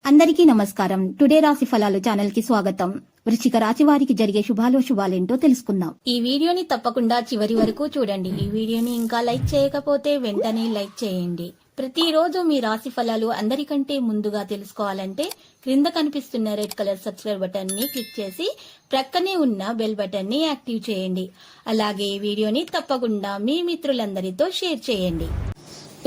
అందరికీ నమస్కారం. టుడే రాశి ఫలాలు ఛానల్ కి స్వాగతం. వృశ్చిక రాశి వారికి జరిగే శుభాలేంటో తెలుసుకుందాం. ఈ వీడియోని తప్పకుండా చివరి వరకు చూడండి. ఈ వీడియోని ఇంకా లైక్ చేయకపోతే వెంటనే లైక్ చేయండి. ప్రతిరోజు మీ రాశి ఫలాలు అందరికంటే ముందుగా తెలుసుకోవాలంటే క్రింద కనిపిస్తున్న రెడ్ కలర్ సబ్స్క్రైబ్ బటన్ ని క్లిక్ చేసి ప్రక్కనే ఉన్న బెల్ బటన్ ని యాక్టివ్ చేయండి. అలాగే ఈ వీడియోని తప్పకుండా మీ మిత్రులందరితో షేర్ చేయండి.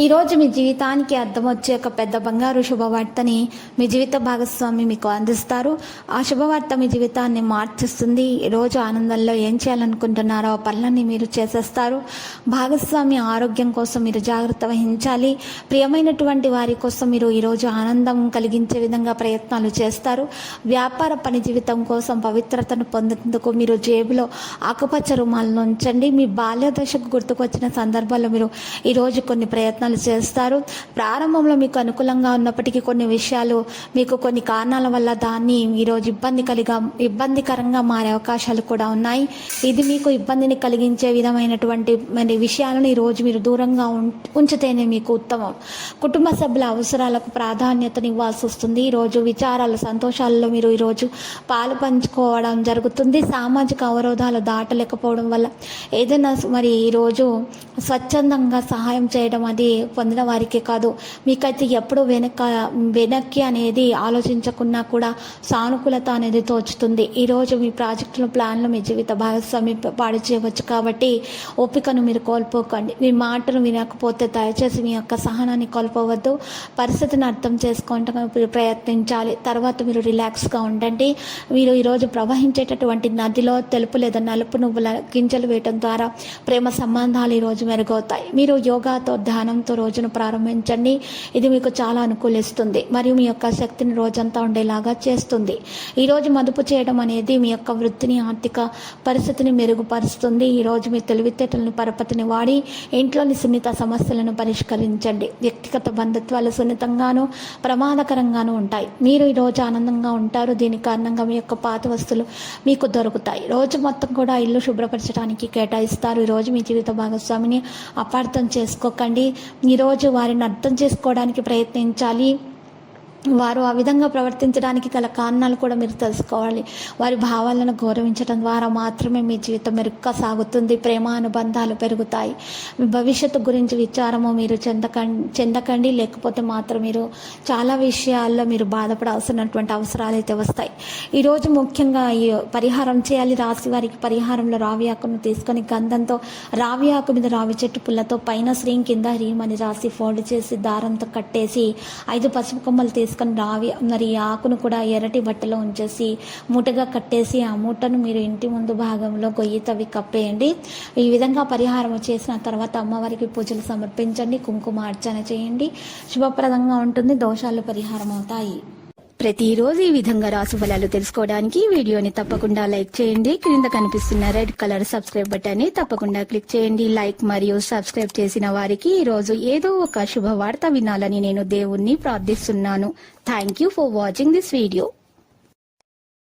ఈ రోజు మీ జీవితానికి అర్థం వచ్చే ఒక పెద్ద బంగారు శుభవార్తని మీ జీవిత భాగస్వామి మీకు అందిస్తారు. ఆ శుభవార్త మీ జీవితాన్ని మార్చిస్తుంది. ఈరోజు ఆనందంలో ఏం చేయాలనుకుంటున్నారో ఆ పనులన్నీ మీరు చేసేస్తారు. భాగస్వామి ఆరోగ్యం కోసం మీరు జాగ్రత్త వహించాలి. ప్రియమైనటువంటి వారి కోసం మీరు ఈరోజు ఆనందం కలిగించే విధంగా ప్రయత్నాలు చేస్తారు. వ్యాపార పని జీవితం కోసం పవిత్రతను పొందేందుకు మీరు జేబులో ఆకుపచ్చ రుమాలను ఉంచండి. మీ బాల్య దశకు గుర్తుకొచ్చిన సందర్భాల్లో మీరు ఈరోజు కొన్ని ప్రయత్నాలు చేస్తారు. ప్రారంభంలో మీకు అనుకూలంగా ఉన్నప్పటికీ కొన్ని విషయాలు మీకు కొన్ని కారణాల వల్ల దాన్ని ఈరోజు ఇబ్బందికరంగా మారే అవకాశాలు కూడా ఉన్నాయి. ఇది మీకు ఇబ్బందిని కలిగించే విధమైనటువంటి విషయాలను ఈరోజు మీరు దూరంగా ఉంచితేనే మీకు ఉత్తమం. కుటుంబ సభ్యుల అవసరాలకు ప్రాధాన్యతనివ్వాల్సి వస్తుంది. ఈరోజు విచారాలు సంతోషాలలో మీరు ఈరోజు పాలు పంచుకోవడం జరుగుతుంది. సామాజిక అవరోధాలు దాటలేకపోవడం వల్ల ఏదైనా మరి ఈరోజు స్వచ్ఛందంగా సహాయం చేయడం అది పొందిన వారికే కాదు, మీకైతే ఎప్పుడు వెనక్కి అనేది ఆలోచించకున్నా కూడా సానుకూలత అనేది తోచుతుంది. ఈరోజు మీ ప్రాజెక్టుల ప్లాన్లు మీ జీవిత భాగస్వామి పాడు చేయవచ్చు కాబట్టి ఓపికను మీరు కోల్పోకండి. మీ మాటను వినకపోతే దయచేసి మీ యొక్క సహనాన్ని కోల్పోవద్దు. పరిస్థితిని అర్థం చేసుకోవడానికి ప్రయత్నించాలి. తర్వాత మీరు రిలాక్స్గా ఉండండి. మీరు ఈరోజు ప్రవహించేటటువంటి నదిలో తెలుపు లేదా నలుపు నువ్వుల గింజలు వేయటం ద్వారా ప్రేమ సంబంధాలు ఈరోజు మెరుగవుతాయి. మీరు యోగాతో ధ్యానంతో రోజును ప్రారంభించండి. ఇది మీకు చాలా అనుకూలిస్తుంది మరియు మీ యొక్క శక్తిని రోజంతా ఉండేలాగా చేస్తుంది. ఈరోజు మదుపు చేయడం అనేది మీ యొక్క వృత్తిని ఆర్థిక పరిస్థితిని మెరుగుపరుస్తుంది. ఈరోజు మీ తెలివితేటలను పరపతిని వాడి ఇంట్లోని సున్నిత సమస్యలను పరిష్కరించండి. వ్యక్తిగత బంధుత్వాలు సున్నితంగాను ప్రమాదకరంగాను ఉంటాయి. మీరు ఈరోజు ఆనందంగా ఉంటారు. దీని కారణంగా మీ యొక్క పాత వస్తువులు మీకు దొరుకుతాయి. రోజు మొత్తం కూడా ఇల్లు శుభ్రపరచడానికి కేటాయిస్తారు. ఈరోజు మీ జీవిత భాగస్వామిని అపార్థం చేసుకోకండి. ఈరోజు వారిని అర్థం చేసుకోవడానికి ప్రయత్నించాలి. వారు ఆ విధంగా ప్రవర్తించడానికి గల కారణాలు కూడా మీరు తెలుసుకోవాలి. వారి భావాలను గౌరవించడం ద్వారా మాత్రమే మీ జీవితం మెరుగ్గా సాగుతుంది. ప్రేమ అనుబంధాలు పెరుగుతాయి. మీ భవిష్యత్తు గురించి విచారము మీరు చెందకండి. లేకపోతే మాత్రం మీరు చాలా విషయాల్లో మీరు బాధపడాల్సినటువంటి అవసరాలు అయితే వస్తాయి. ఈరోజు ముఖ్యంగా ఈ పరిహారం చేయాలి. రాశి వారికి పరిహారంలో రావి ఆకును తీసుకొని గంధంతో రావి ఆకు మీద రావి చెట్టు పుల్లతో పైన శ్రీం కింద హ్రీం అని రాసి ఫోల్డ్ చేసి దారంతో కట్టేసి 5 పసుపు కొమ్మలు తీసుకొని రావి మరి ఆకును కూడా ఎర్రటి బట్టలో ఉంచేసి మూటగా కట్టేసి ఆ మూటను మీరు ఇంటి ముందు భాగంలో గొయ్యి తవ్వి కప్పేయండి. ఈ విధంగా పరిహారం చేసిన తర్వాత అమ్మవారికి పూజలు సమర్పించండి. కుంకుమ అర్చన చేయండి. శుభప్రదంగా ఉంటుంది. దోషాలు పరిహారం అవుతాయి. ప్రతిరోజు ఈ విధంగా రాశి ఫలాలు తెలుసుకోవడానికి వీడియోని తప్పకుండా లైక్ చేయండి. క్రింద కనిపిస్తున్న రెడ్ కలర్ సబ్స్క్రైబ్ బటన్ ని తప్పకుండా క్లిక్ చేయండి. లైక్ మరియు సబ్స్క్రైబ్ చేసిన వారికి ఈ రోజు ఏదో ఒక శుభవార్త వినాలని నేను దేవుణ్ణి ప్రార్థిస్తున్నాను. Thank you for watching this video.